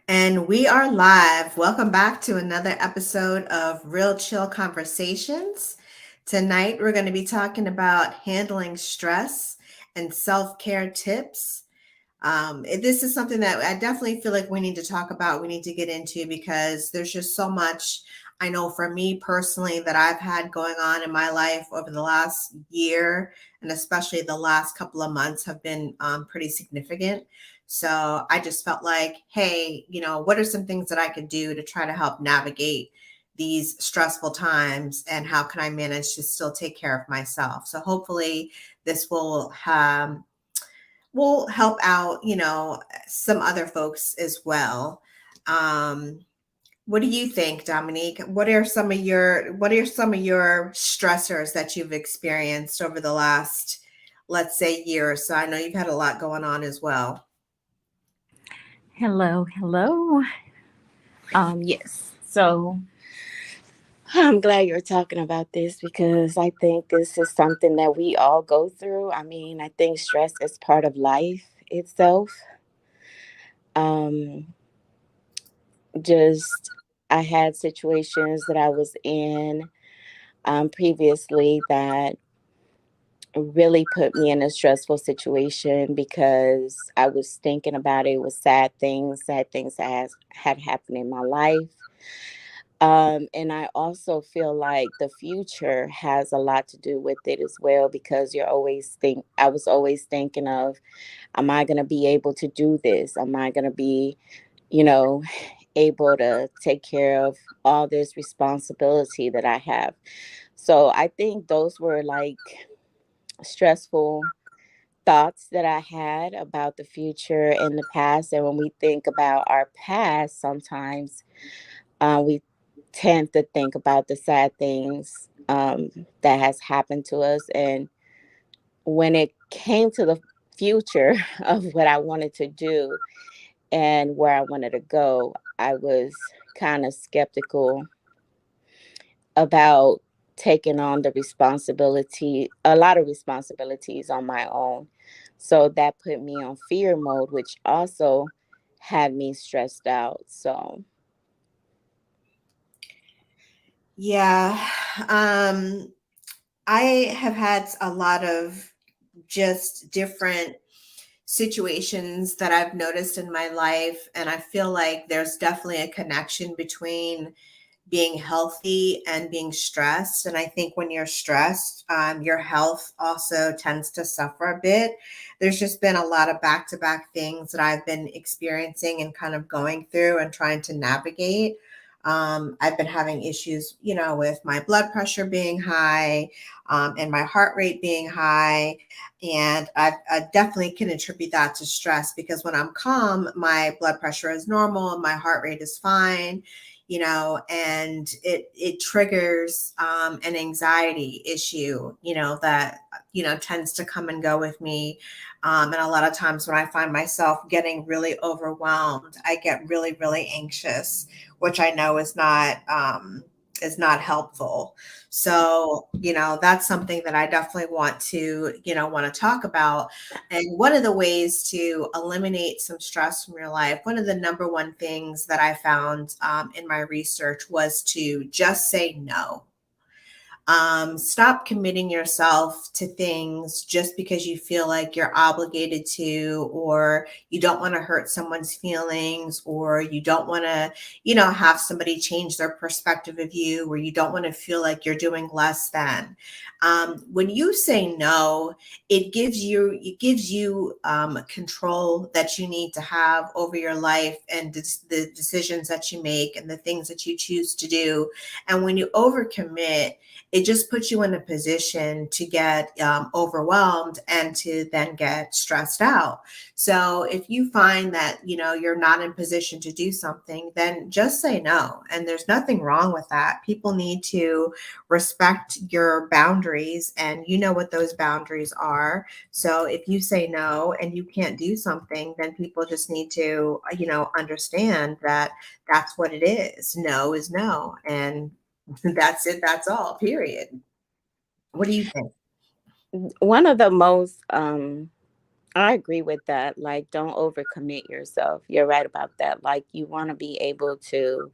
And we are live. Welcome back to another episode of Real Chill Conversations. Tonight, we're going to be talking about handling stress and self care tips. This is something that I definitely feel like we need to talk about, we need to get into because there's just so much. I know for me personally that I've had going on in my life over the last year, and especially the last couple of months have been pretty significant. So I just felt like, hey, what are some things that I could do to try to help navigate these stressful times, and how can I manage to still take care of myself? So hopefully this will help out, some other folks as well. Um, what do you think, Dominique? What are some of your stressors that you've experienced over the last, let's say, year or so? I know you've had a lot going on as well. Hello, hello. Yes. So I'm glad you're talking about this because I think this is something that we all go through. I mean, I think stress is part of life itself. Um, just I had situations that I was in previously that really put me in a stressful situation because I was thinking about it with sad things that had happened in my life. And I also feel like the future has a lot to do with it as well because I was always thinking of, am I going to be able to do this? Am I going to be, you know, able to take care of all this responsibility that I have? So I think those were like stressful thoughts that I had about the future in the past. And when we think about our past, sometimes we tend to think about the sad things that has happened to us. And when it came to the future of what I wanted to do and where I wanted to go, I was kind of skeptical about taking on a lot of responsibilities on my own. So that put me on fear mode, which also had me stressed out. So, Yeah. Um, I have had a lot of just different situations that I've noticed in my life. And I feel like there's definitely a connection between being healthy and being stressed. And I think when you're stressed, your health also tends to suffer a bit. There's just been a lot of back to back things that I've been experiencing and kind of going through and trying to navigate. I've been having issues, with my blood pressure being high, and my heart rate being high. And I definitely can attribute that to stress because when I'm calm, my blood pressure is normal, my heart rate is fine, and it triggers an anxiety issue, that tends to come and go with me. And a lot of times when I find myself getting really overwhelmed, I get really, really anxious, which I know is not helpful. So, that's something that I definitely want to talk about. And one of the ways to eliminate some stress from your life, one of the number one things that I found in my research was to just say no. Stop committing yourself to things just because you feel like you're obligated to, or you don't want to hurt someone's feelings, or you don't want to, have somebody change their perspective of you, or you don't want to feel like you're doing less than. When you say no, it gives you control that you need to have over your life and the decisions that you make and the things that you choose to do. And when you overcommit, it just puts you in a position to get overwhelmed and to then get stressed out. So if you find that you're not in position to do something, then just say no. And there's nothing wrong with that. People need to respect your boundaries, and you know what those boundaries are. So if you say no and you can't do something, then people just need to understand that that's what it is. No is no, and that's it. That's all, period. What do you think? one of the most I agree with that. Like, don't overcommit yourself. You're right about that. Like, you want to be able to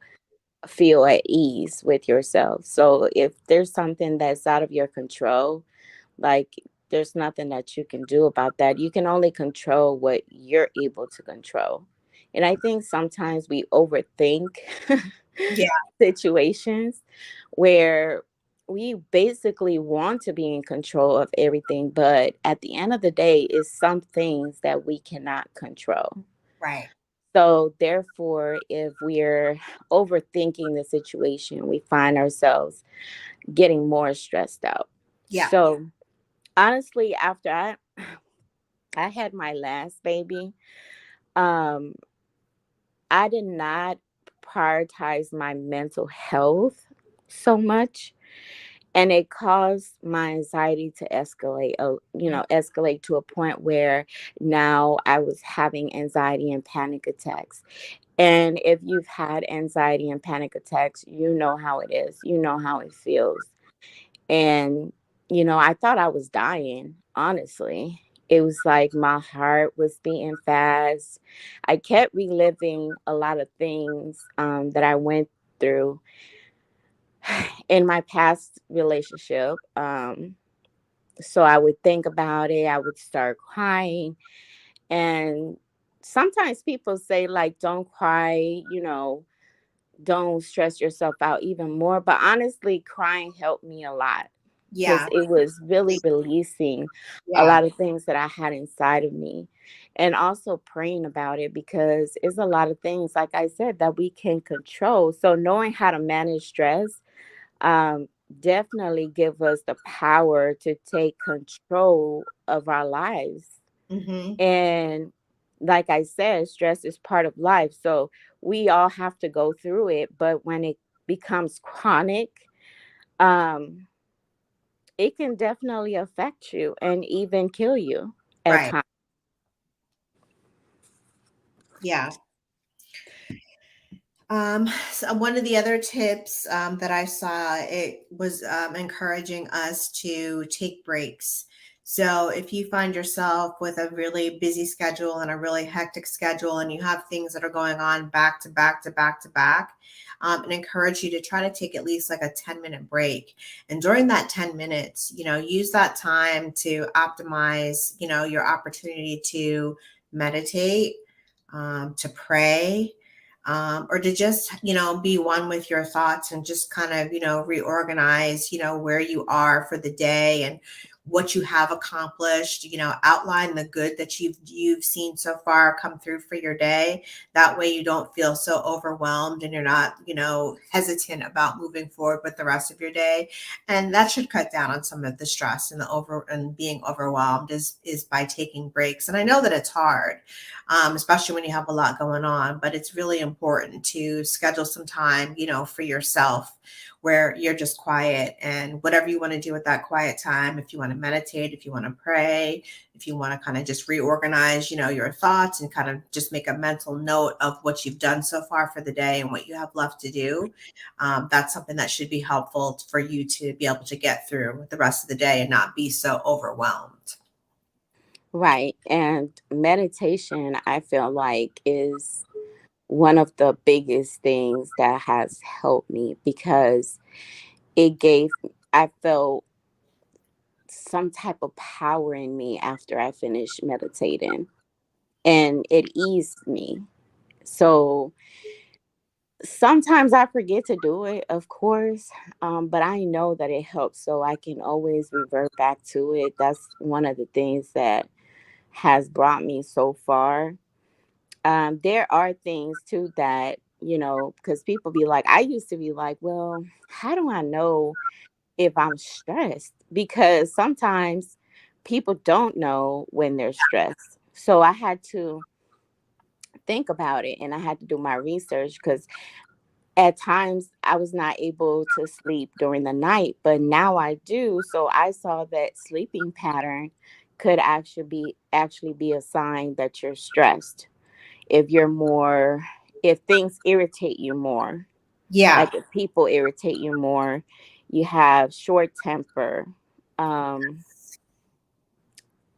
feel at ease with yourself. So, if there's something that's out of your control, like, there's nothing that you can do about that. You can only control what you're able to control. And I think sometimes we overthink Yeah, situations where we basically want to be in control of everything, but at the end of the day, it's some things that we cannot control. right. So, therefore, if we're overthinking the situation, we find ourselves getting more stressed out. Yeah, So, honestly, after I had my last baby, um, I did not prioritize my mental health so much, and it caused my anxiety to escalate. Escalate to a point where now I was having anxiety and panic attacks. And if you've had anxiety and panic attacks, you know how it is. You know how it feels. And, I thought I was dying, honestly. It was like my heart was beating fast. I kept reliving a lot of things that I went through in my past relationship. So I would think about it, I would start crying. And sometimes people say, like, don't cry, don't stress yourself out even more. But honestly, crying helped me a lot because yeah, it was really releasing a yeah. lot of things that I had inside of me. And also praying about it because it's a lot of things, like I said, that we can control. So knowing how to manage stress um, definitely give us the power to take control of our lives. Hmm. And like I said, stress is part of life. So we all have to go through it. But when it becomes chronic, um, it can definitely affect you and even kill you at Right. times. Yeah. So one of the other tips that I saw, it was encouraging us to take breaks. So if you find yourself with a really busy schedule and a really hectic schedule, and you have things that are going on back to back to back to back, and encourage you to try to take at least like a 10-minute break. And during that 10 minutes, use that time to optimize, your opportunity to meditate, to pray, or to just be one with your thoughts and just kind of reorganize where you are for the day and what you have accomplished, outline the good that you've seen so far come through for your day. That way you don't feel so overwhelmed and you're not hesitant about moving forward with the rest of your day. And that should cut down on some of the stress and the over and being overwhelmed is by taking breaks. And I know that it's hard, especially when you have a lot going on. But it's really important to schedule some time, for yourself where you're just quiet and whatever you want to do with that quiet time. If you want to meditate, if you want to pray, if you want to kind of just reorganize, your thoughts and kind of just make a mental note of what you've done so far for the day and what you have left to do. That's something that should be helpful for you to be able to get through the rest of the day and not be so overwhelmed. Right. And meditation, I feel like, is one of the biggest things that has helped me because I felt some type of power in me after I finished meditating, and it eased me. So sometimes I forget to do it, of course, but I know that it helps, so I can always revert back to it. That's one of the things that has brought me so far. There are things too that, because people be like, I used to be like, well, how do I know if I'm stressed? Because sometimes people don't know when they're stressed. So I had to think about it and I had to do my research because at times I was not able to sleep during the night, but now I do. So I saw that sleeping pattern could actually be a sign that you're stressed. If you're more if things irritate you more, Yeah. like if people irritate you more, you have short temper, um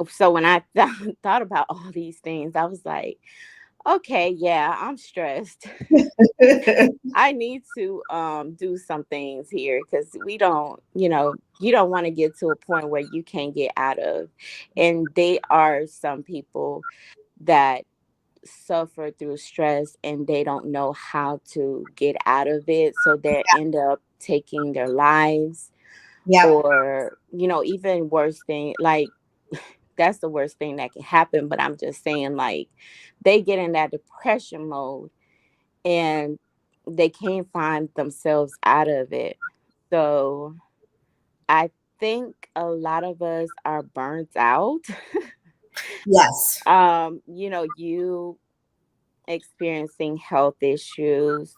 So when I thought about all these things, I was like, okay, yeah, I'm stressed. I need to do some things here because we don't, you don't want to get to a point where you can't get out of. And they are some people that suffer through stress and they don't know how to get out of it. So they end up taking their lives, Yep. or, even worse thing, like that's the worst thing that can happen. But I'm just saying, like, they get in that depression mode and they can't find themselves out of it. So I think a lot of us are burnt out. Yes. You experiencing health issues.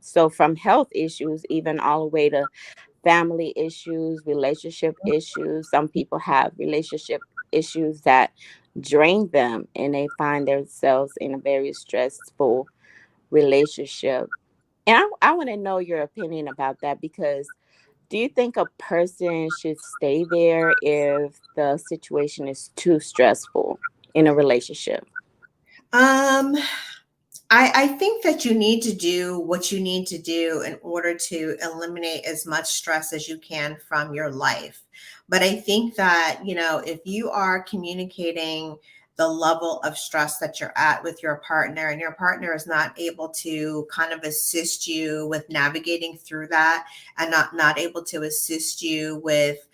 So from health issues, even all the way to family issues, relationship issues. Some people have relationship issues that drain them and they find themselves in a very stressful relationship. And I want to know your opinion about that, because do you think a person should stay there if the situation is too stressful in a relationship? Um, I think that you need to do what you need to do in order to eliminate as much stress as you can from your life. But I think that, if you are communicating the level of stress that you're at with your partner and your partner is not able to kind of assist you with navigating through that, and not able to assist you with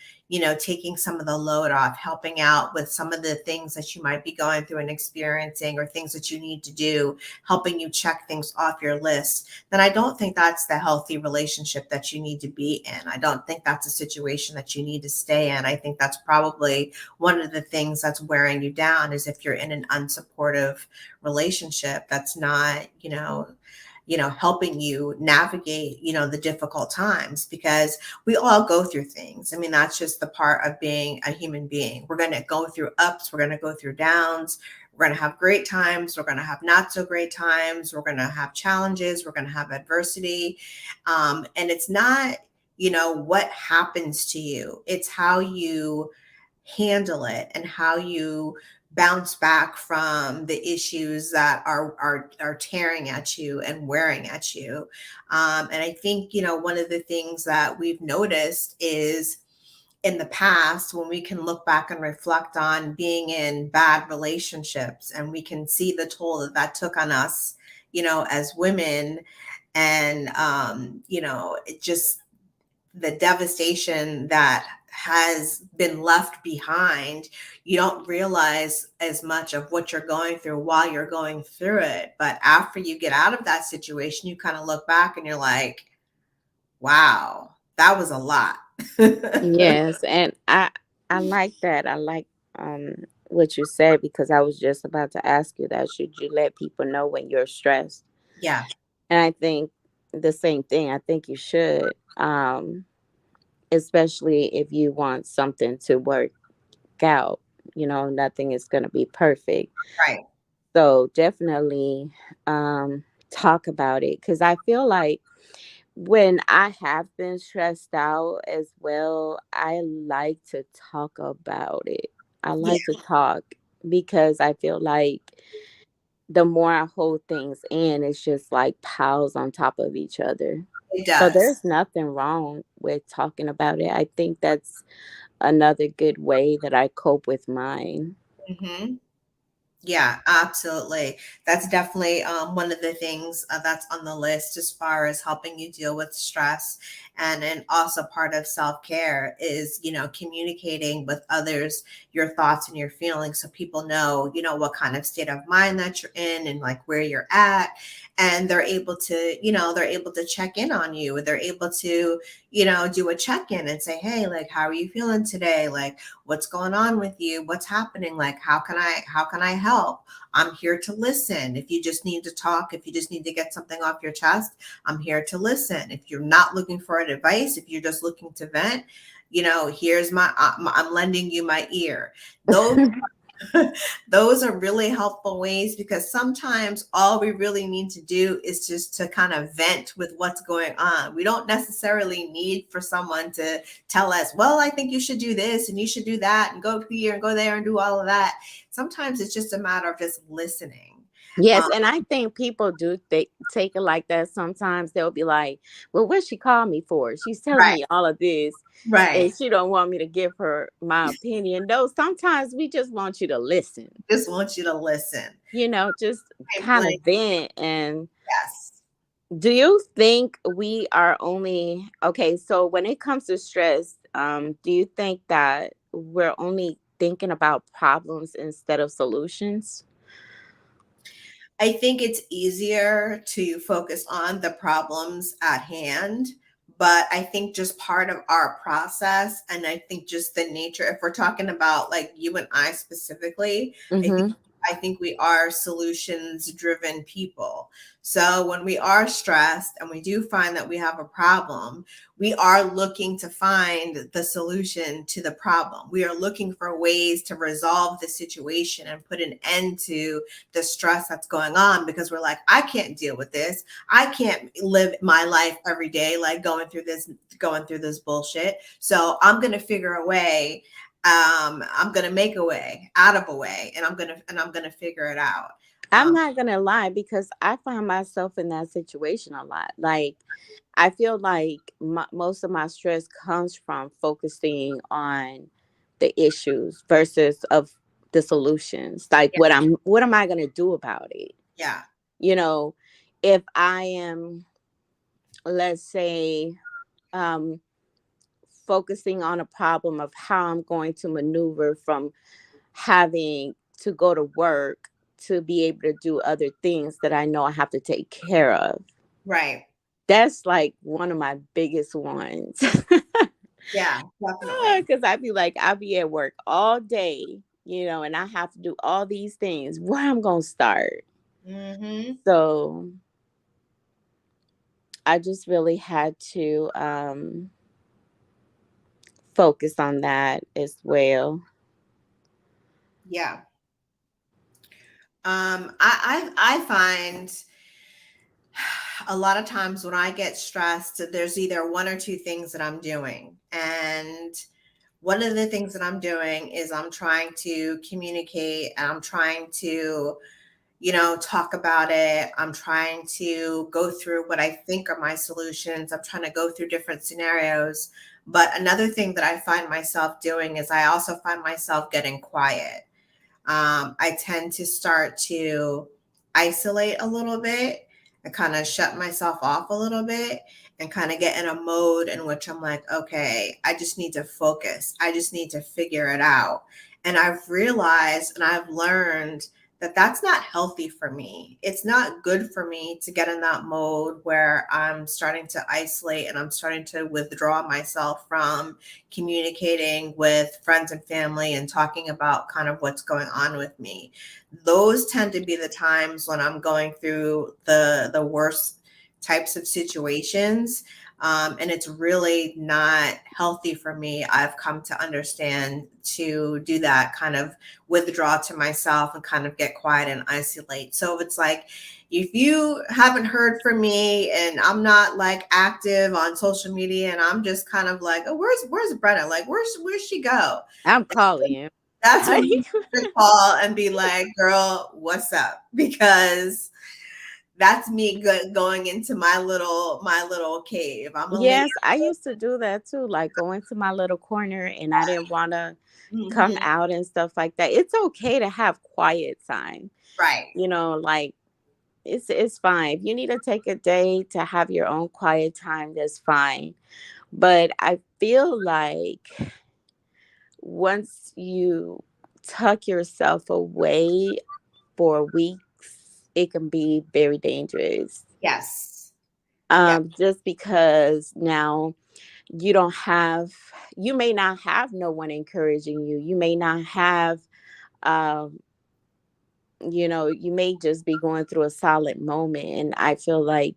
taking some of the load off, helping out with some of the things that you might be going through and experiencing, or things that you need to do, helping you check things off your list, then I don't think that's the healthy relationship that you need to be in. I don't think that's a situation that you need to stay in. I think that's probably one of the things that's wearing you down, is if you're in an unsupportive relationship that's not, helping you navigate, the difficult times, because we all go through things. I mean, that's just the part of being a human being. We're going to go through ups, we're going to go through downs. We're going to have great times. We're going to have not so great times. We're going to have challenges. We're going to have adversity. And it's not, what happens to you, it's how you handle it and how you bounce back from the issues that are tearing at you and wearing at you. And I think, one of the things that we've noticed is, in the past, when we can look back and reflect on being in bad relationships, and we can see the toll that that took on us, as women, and it just, the devastation that has been left behind, you don't realize as much of what you're going through while you're going through it. But after you get out of that situation, you kind of look back and you're like, wow, that was a lot. Yes, and I like that. I like what you said, because I was just about to ask you that. Should you let people know when you're stressed? Yeah. And I think the same thing. I think you should, especially if you want something to work out. Nothing is going to be perfect. Right. So definitely talk about it, because I feel like when I have been stressed out as well, I like to talk about it. I Yeah, like to talk because I feel like the more I hold things in, it's just like piles on top of each other. it So does. there's nothing wrong with talking about it. I think that's another good way that I cope with mine. Hmm. Yeah, absolutely. That's definitely one of the things that's on the list as far as helping you deal with stress. And also part of self care is, communicating with others your thoughts and your feelings, so people know, what kind of state of mind that you're in and like where you're at. And they're able to, they're able to check in on you. They're able to, do a check in and say, hey, like, how are you feeling today? Like, what's going on with you? What's happening? Like, how can I help? I'm here to listen. If you just need to talk, if you just need to get something off your chest, I'm here to listen. If you're not looking for advice, if you're just looking to vent, here's I'm lending you my ear. Those Those are really helpful ways because sometimes all we really need to do is just to kind of vent with what's going on. We don't necessarily need for someone to tell us, well, I think you should do this and you should do that and go here and go there and do all of that. Sometimes it's just a matter of just listening. Yes, Um, and I think people do take it like that. Sometimes they'll be like, "Well, what she called me for? She's telling right, me all of this, and right. she don't want me to give her my opinion." No, sometimes we just want you to listen. Just want you to listen. Just Point kind blank, of vent. And yes. do you think we are only okay? So when it comes to stress, do you think that we're only thinking about problems instead of solutions? I think it's easier to focus on the problems at hand, but I think just part of our process, and I think just the nature, if we're talking about like you and I specifically, I think Mm-hmm. I think we are solutions driven people. So when we are stressed and we do find that we have a problem, we are looking to find the solution to the problem. We are looking for ways to resolve the situation and put an end to the stress that's going on because we're like, I can't deal with this. I can't live my life every day like going through this bullshit. So I'm going to figure a way. I'm going to make a way out of a way, and I'm going to figure it out. I'm Um, not gonna lie because I find myself in that situation a lot. Like I feel like most of my stress comes from focusing on the issues versus of the solutions. Like yeah, what am I gonna do about it? yeah, You know, if I am, let's say, um, focusing on a problem of how I'm going to maneuver from having to go to work to be able to do other things that I know I have to take care of. right. That's like one of my biggest ones. Yeah, definitely. Because I'd be like, I'll be at work all day, and I have to do all these things. Where I'm going to start? Hmm. So I just really had to focus on that as well. Yeah. I find a lot of times when I get stressed, there's either one or two things that I'm doing. And one of the things that I'm doing is I'm trying to communicate and I'm trying to, talk about it. I'm trying to go through what I think are my solutions. I'm trying to go through different scenarios. But another thing that I find myself doing is I also find myself getting quiet. I tend to start to isolate a little bit and kind of shut myself off a little bit and kind of get in a mode in which I'm like, okay, I just need to focus. I just need to figure it out. And I've realized and I've learned that that's not healthy for me. It's not good for me to get in that mode where I'm starting to isolate and I'm starting to withdraw myself from communicating with friends and family and talking about kind of what's going on with me. Those tend to be the times when I'm going through the worst types of situations. And it's really not healthy for me. I've come to understand to do that, kind of withdraw to myself and kind of get quiet and isolate. So it's like, if you haven't heard from me and I'm not like active on social media and I'm just kind of like, oh, where's Brenna? Like, where's she go? I'm calling you. That's when you have to call and be like, girl, what's up? Because that's me going into my little cave. I'm a lady. Yes, I used to do that too, like go into my little corner and I didn't want to come Mhm. out and stuff like that. It's okay to have quiet time. Right. Like it's fine. If you need to take a day to have your own quiet time, that's fine. But I feel like once you tuck yourself away for weeks, it can be very dangerous. Yes. Yeah. Just because now you may not have no one encouraging you. You may not have, um, you may just be going through a solid moment. And I feel like,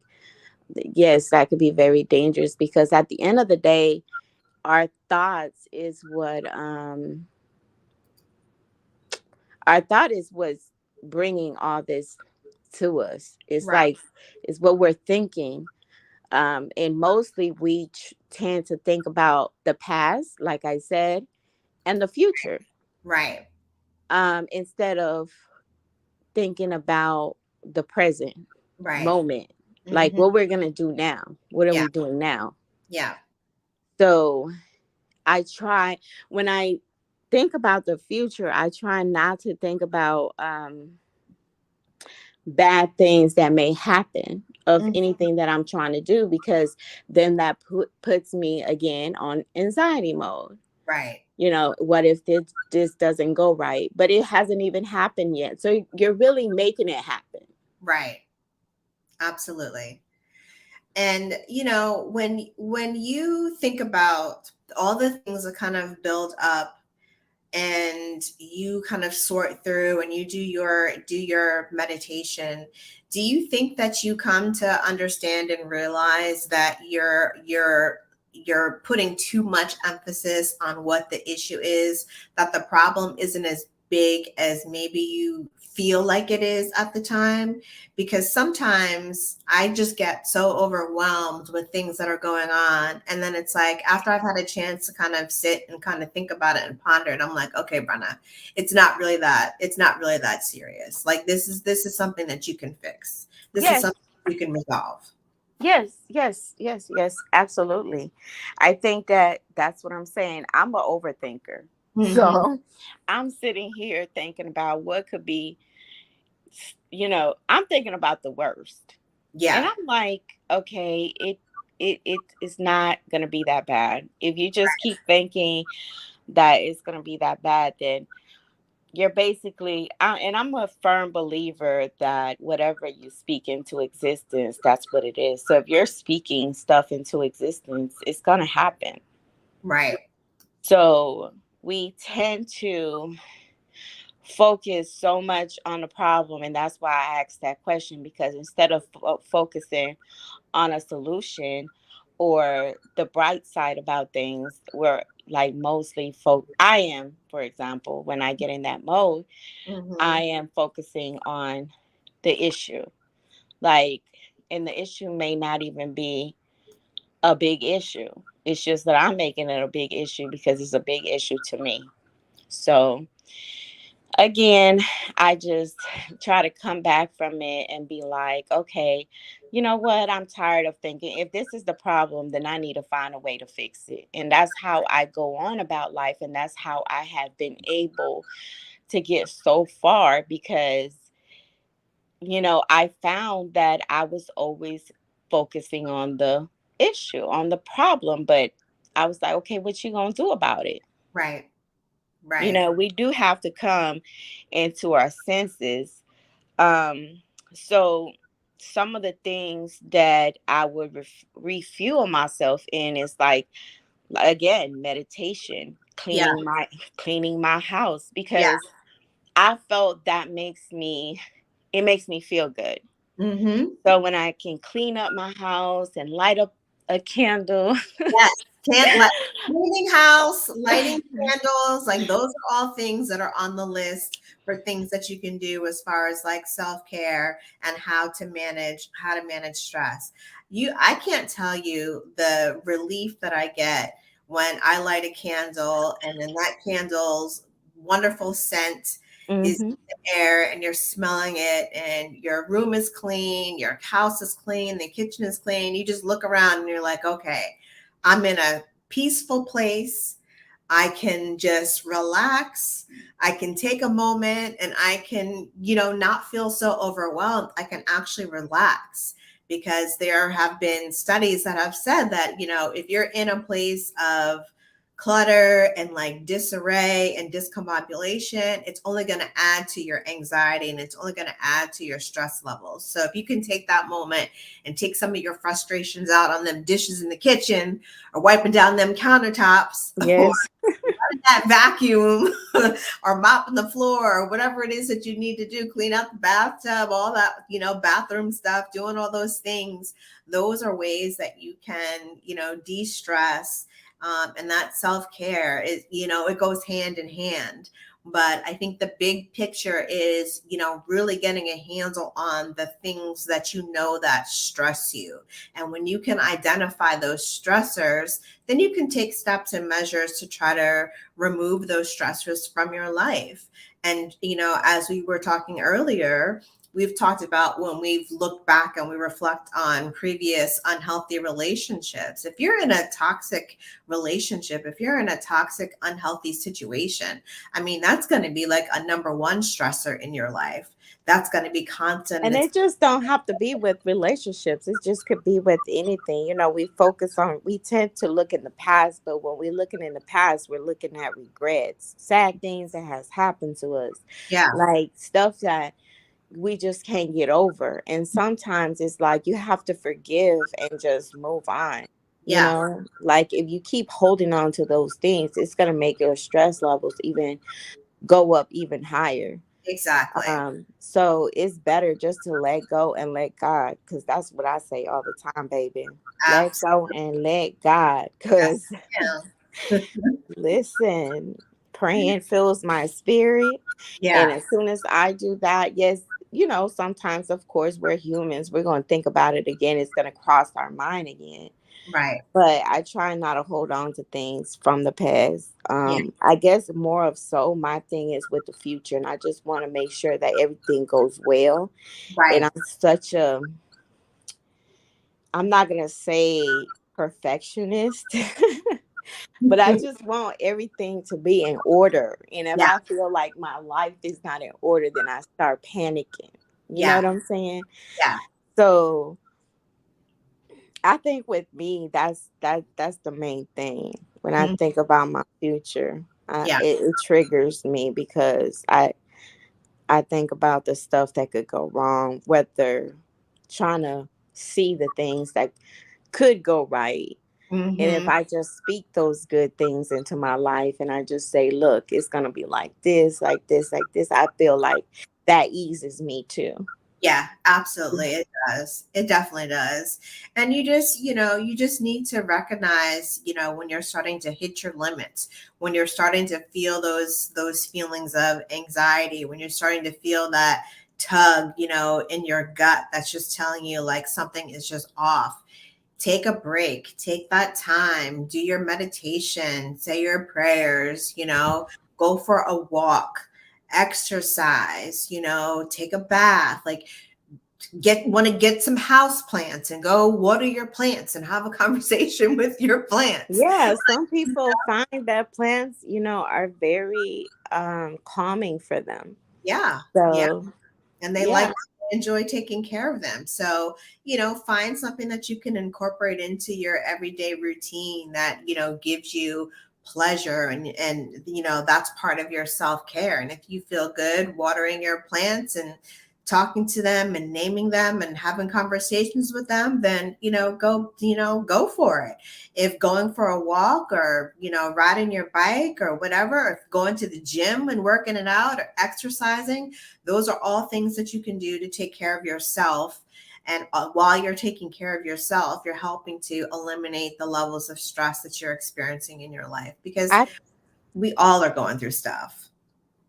yes, that could be very dangerous because at the end of the day, our thoughts is what our thought is what's bringing all this to us. It's Right. like it's what we're thinking. And mostly we tend to think about the past, like I said, and the future, Right. instead of thinking about the present Right. moment, like Hmm. what we're gonna do now. What are Yeah. we doing now? Yeah. So I try, when I think about the future, I try not to think about bad things that may happen of Mhm. anything that I'm trying to do, because then that puts me again on anxiety mode. Right. What if this doesn't go right, but it hasn't even happened yet, so you're really making it happen. Right. Absolutely. And when you think about all the things that kind of build up and you kind of sort through and you do your meditation, do you think that you come to understand and realize that you're putting too much emphasis on what the issue is, that the problem isn't as big as maybe you feel like it is at the time? Because sometimes I just get so overwhelmed with things that are going on. And then it's like, after I've had a chance to kind of sit and kind of think about it and ponder it, I'm like, okay, Brenna, it's not really that serious. Like, this is something that you can fix. This is Yes, something you can resolve. yes, yes, yes, yes, absolutely. I think that that's what I'm saying. I'm an overthinker. Hmm. So I'm sitting here thinking about what could be, I'm thinking about the worst. And Yeah. I'm like, okay, it's not gonna be that bad. If you just keep thinking that it's gonna be that bad, then you're basically, and I'm a firm believer that whatever you speak into existence, that's what it is. So if you're speaking stuff into existence, it's gonna happen. Right. So we tend to focus so much on the problem, and that's why I asked that question, because instead of focusing on a solution or the bright side about things, we're like mostly I am, for example, when I get in that mode, I Hmm. am focusing on the issue. Like, and the issue may not even be a big issue. It's just that I'm making it a big issue because it's a big issue to me. So again, I just try to come back from it and be like, okay, you know what? I'm tired of thinking. If this is the problem, then I need to find a way to fix it. And that's how I go on about life. And that's how I have been able to get so far, because, I found that I was always focusing on the issue, on the problem. But I was like, okay, what you going to do about it? Right. Right. We do have to come into our senses. So some of the things that I would refuel myself in is like, again, meditation, Yeah. cleaning my house, Yeah. because I felt that it makes me feel good. Hmm. So when I can clean up my house and light up a candle. Yes, can't let cleaning house, lighting candles, like those are all things that are on the list for things that you can do as far as like self-care and how to manage stress. I can't tell you the relief that I get when I light a candle and then that candle's wonderful scent is Hmm. in the air and you're smelling it and your room is clean, your house is clean, the kitchen is clean. You just look around and you're like, okay, I'm in a peaceful place. I can just relax. I can take a moment and I can, not feel so overwhelmed. I can actually relax because there have been studies that have said that, if you're in a place of clutter and like disarray and discombobulation, it's only going to add to your anxiety and it's only going to add to your stress levels. So if you can take that moment and take some of your frustrations out on them dishes in the kitchen or wiping down them countertops or Yes. that vacuum or mopping the floor or whatever it is that you need to do, clean out the bathtub, all that, bathroom stuff, doing all those things. Those are ways that you can, de-stress. And that self-care is, it goes hand in hand. But I think the big picture is, really getting a handle on the things that that stress you. And when you can identify those stressors, then you can take steps and measures to try to remove those stressors from your life. And, as we were talking earlier, we've talked about when we've looked back and we reflect on previous unhealthy relationships. If you're in a toxic relationship, if you're in a toxic, unhealthy situation, I mean, that's going to be like a number one stressor in your life. That's going to be constant. And And it's, it just don't have to be with relationships. It just could be with anything. We tend to look in the past, but when we're looking in the past, we're looking at regrets, sad things that has happened to us, yeah, like stuff that we just can't get over. And sometimes it's like you have to forgive and just move on. yeah, Like if you keep holding on to those things, it's going to make your stress levels even go up even higher. exactly. So it's better just to let go and let God, because that's what I say all the time, baby. Let Absolutely. go and let God, because Yeah. listen, praying fills my spirit. And Yeah, as soon as I do that, yes, sometimes, of course, we're humans. We're going to think about it again. It's going to cross our mind again. right. But I try not to hold on to things from the past. Yeah, I guess more of so my thing is with the future, and I just want to make sure that everything goes well. And right. I'm not gonna say perfectionist, but I just want everything to be in order. And if Yeah, I feel like my life is not in order, then I start panicking. You know yeah, what I'm saying? yeah. So I think with me, that's the main thing. When I Mhm. think about my future, Yeah, it triggers me because I think about the stuff that could go wrong, whether trying to see the things that could go right. And if hmm, I just speak those good things into my life and I just say, look, it's going to be like this, like this, like this, I feel like that eases me too. yeah, absolutely. It does. It definitely does. And you just need to recognize, when you're starting to hit your limits, when you're starting to feel those feelings of anxiety, when you're starting to feel that tug, in your gut that's just telling you like something is just off. Take a break, take that time, do your meditation, say your prayers, go for a walk, exercise, take a bath, like want to get some house plants and go water your plants and have a conversation with your plants. Yeah, some people find that plants, are very calming for them. Yeah. Yeah. So, And they like yeah, to enjoy taking care of them. So, find something that you can incorporate into your everyday routine that, gives you pleasure and that's part of your self-care. And if you feel good watering your plants and talking to them and naming them and having conversations with them, then go for it. If going for a walk or riding your bike or whatever, if going to the gym and working it out or exercising, those are all things that you can do to take care of yourself. And while you're taking care of yourself, you're helping to eliminate the levels of stress that you're experiencing in your life because I we all are going through stuff.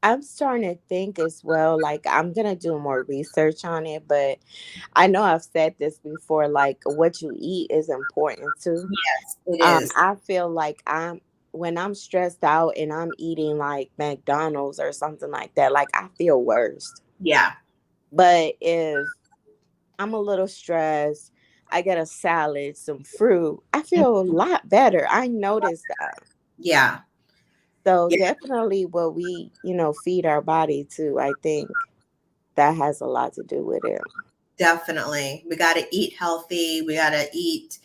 I'm starting to think as well, like I'm gonna do more research on it, but I know I've said this before, like what you eat is important too. Yes, it is. I feel like when I'm stressed out and I'm eating like McDonald's or something like that, like I feel worse. Yeah. But if I'm a little stressed, I get a salad, some fruit, I feel a lot better. I noticed that. Yeah. So Yeah. definitely what we, feed our body to, I think that has a lot to do with it. Definitely. We got to eat healthy. We got to eat,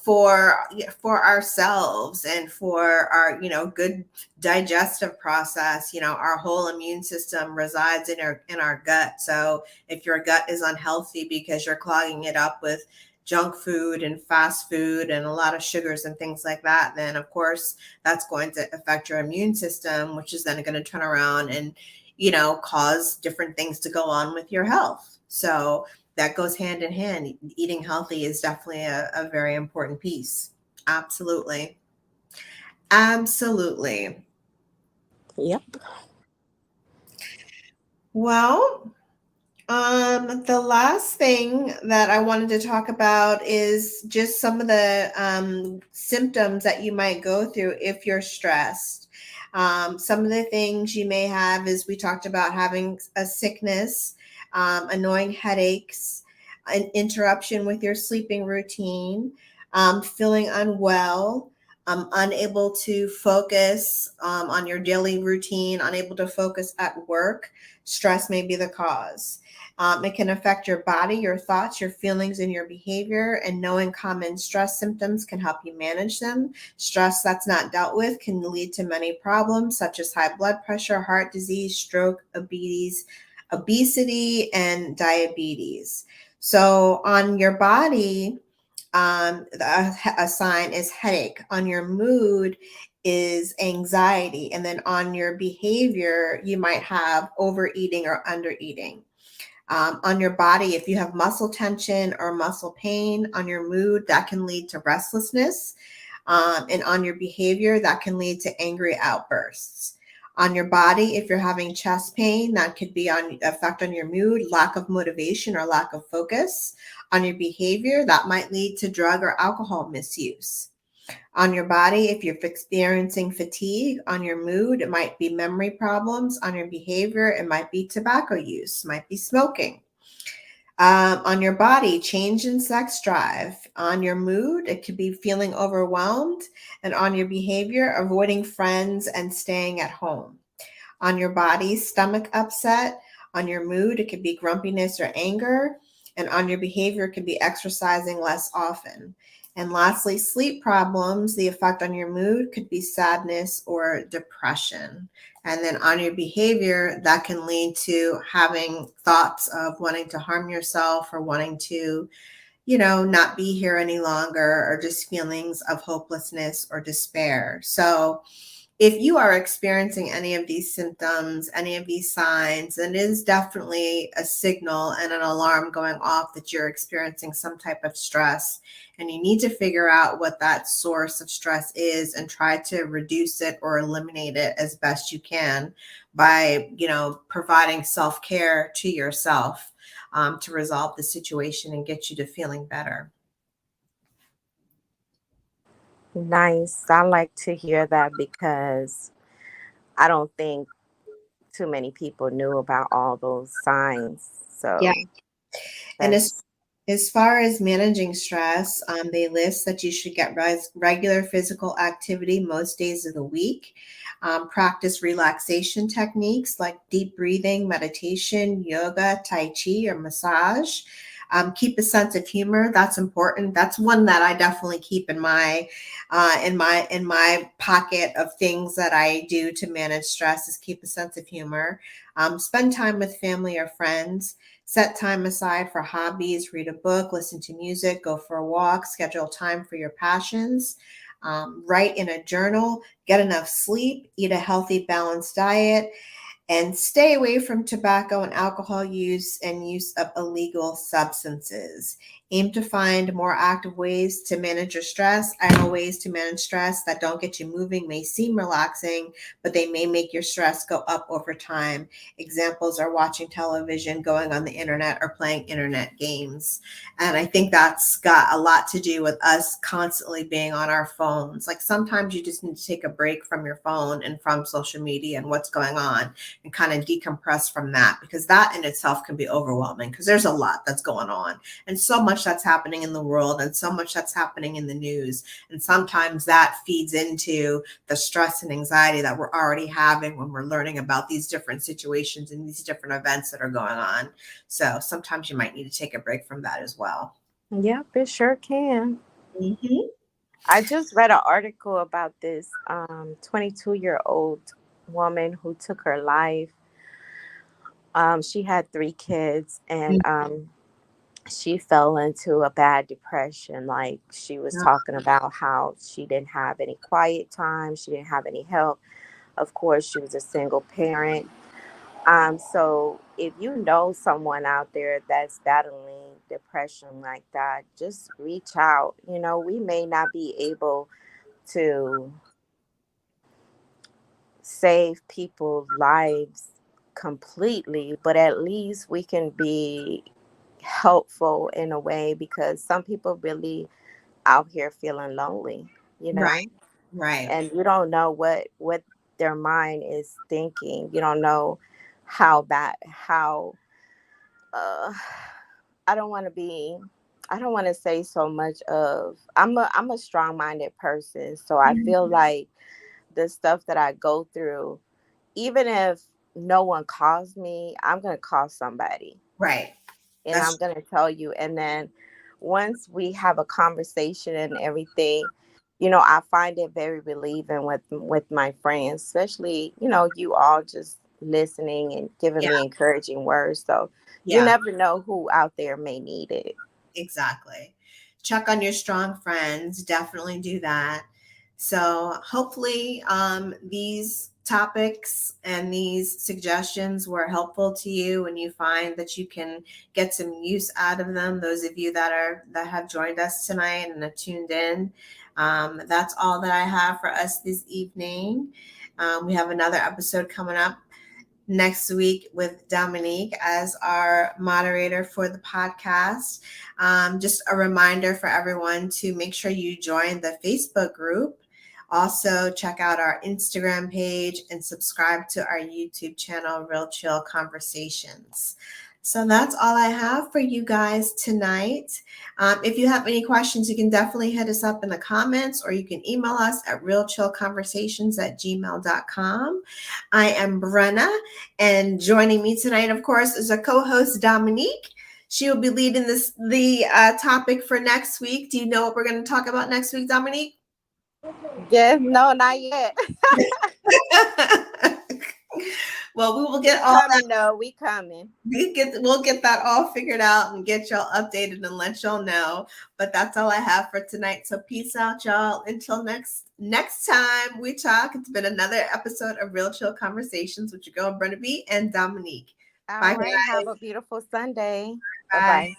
for ourselves and for our, good digestive process. Our whole immune system resides in our gut. So if your gut is unhealthy because you're clogging it up with junk food and fast food and a lot of sugars and things like that, then of course that's going to affect your immune system, which is then going to turn around and cause different things to go on with your health. So that goes hand in hand. Eating healthy is definitely a very important piece. Absolutely. Absolutely. Yep. Well, the last thing that I wanted to talk about is just some of the symptoms that you might go through if you're stressed. Some of the things you may have is we talked about having a sickness, annoying headaches, an interruption with your sleeping routine, feeling unwell, unable to focus on your daily routine, unable to focus at work. Stress may be the cause. It can affect your body, your thoughts, your feelings, and your behavior. And knowing common stress symptoms can help you manage them. Stress that's not dealt with can lead to many problems, such as high blood pressure, heart disease, stroke, obesity, and diabetes. So, on your body, a sign is headache. On your mood is anxiety. And then on your behavior, you might have overeating or undereating. On your body, if you have muscle tension or muscle pain, on your mood, that can lead to restlessness. And on your behavior, that can lead to angry outbursts. On your body, if you're having chest pain, that could be on effect on your mood, lack of motivation or lack of focus. On your behavior, that might lead to drug or alcohol misuse. On your body, if you're experiencing fatigue. On your mood, it might be memory problems. On your behavior, it might be tobacco use, might be smoking. On your body, change in sex drive. On your mood, it could be feeling overwhelmed. And on your behavior, avoiding friends and staying at home. On your body, stomach upset. On your mood, it could be grumpiness or anger. And on your behavior, it could be exercising less often. And lastly, sleep problems. The effect on your mood could be sadness or depression. And then on your behavior, that can lead to having thoughts of wanting to harm yourself or wanting to, not be here any longer, or just feelings of hopelessness or despair. So, if you are experiencing any of these symptoms, any of these signs, then it is definitely a signal and an alarm going off that you're experiencing some type of stress. And you need to figure out what that source of stress is and try to reduce it or eliminate it as best you can by, providing self care to yourself to resolve the situation and get you to feeling better. Nice. I like to hear that because I don't think too many people knew about all those signs. Yeah. So And as that's As far as managing stress, they list that you should get regular physical activity most days of the week. Practice relaxation techniques like deep breathing, meditation, yoga, tai chi, or massage. Keep a sense of humor. That's important. That's one that I definitely keep in my pocket of things that I do to manage stress. Is keep a sense of humor. Spend time with family or friends. Set time aside for hobbies, read a book, listen to music, go for a walk, schedule time for your passions, write in a journal, get enough sleep, eat a healthy, balanced diet, and stay away from tobacco and alcohol use and use of illegal substances. Aim to find more active ways to manage your stress. I know ways to manage stress that don't get you moving may seem relaxing, but they may make your stress go up over time. Examples are watching television, going on the internet, or playing internet games. And I think that's got a lot to do with us constantly being on our phones. Like sometimes you just need to take a break from your phone and from social media and what's going on and kind of decompress from that, because that in itself can be overwhelming because there's a lot that's going on and so much that's happening in the world and so much that's happening in the news. And sometimes that feeds into the stress and anxiety that we're already having when we're learning about these different situations and these different events that are going on. So sometimes you might need to take a break from that as well. Yep, it sure can. Mm-hmm. I just read an article about this 22-year-old woman who took her life. She had three kids, and she fell into a bad depression. Like she was talking about how she didn't have any quiet time, she didn't have any help. Of course, she was a single parent. So if you know someone out there that's battling depression like that, just reach out. We may not be able to save people's lives completely, but at least we can be helpful in a way, because some people really out here feeling lonely, you Right. know, Right. and you don't know what their mind is thinking. You don't know how bad, how uh I don't want to be, I don't want to say so much of, I'm a strong-minded person, so I feel Mhm. like the stuff that I go through, even if no one calls me, I'm going to call somebody Right. and I'm That's going to tell you. And then once we have a conversation and everything, you know, I find it very relieving with my friends, especially, you know, you all just listening and giving yeah. me encouraging words. So you Yeah. never know who out there may need it. Exactly. Check on your strong friends. Definitely do that. So, hopefully, these topics and these suggestions were helpful to you, and you find that you can get some use out of them. Those of you that have joined us tonight and have tuned in, that's all that I have for us this evening. We have another episode coming up next week with Dominique as our moderator for the podcast. Just a reminder for everyone to make sure you join the Facebook group. Also, check out our Instagram page and subscribe to our YouTube channel, Real Chill Conversations. So that's all I have for you guys tonight. If you have any questions, you can definitely hit us up in the comments, or you can email us at realchillconversations@gmail.com. I am Brenna, and joining me tonight, of course, is our co-host Dominique. She will be leading the topic for next week. Do you know what we're going to talk about next week, Dominique? Yes, no, not yet. Well, we will We get all coming though. We coming. we'll get that all figured out and get y'all updated and let y'all know. But that's all I have for tonight. So peace out, y'all. Until next time we talk. It's been another episode of Real Chill Conversations with your girl Brenda B and Dominique. All Bye right. Have guys. a beautiful Sunday. Bye Bye. bye.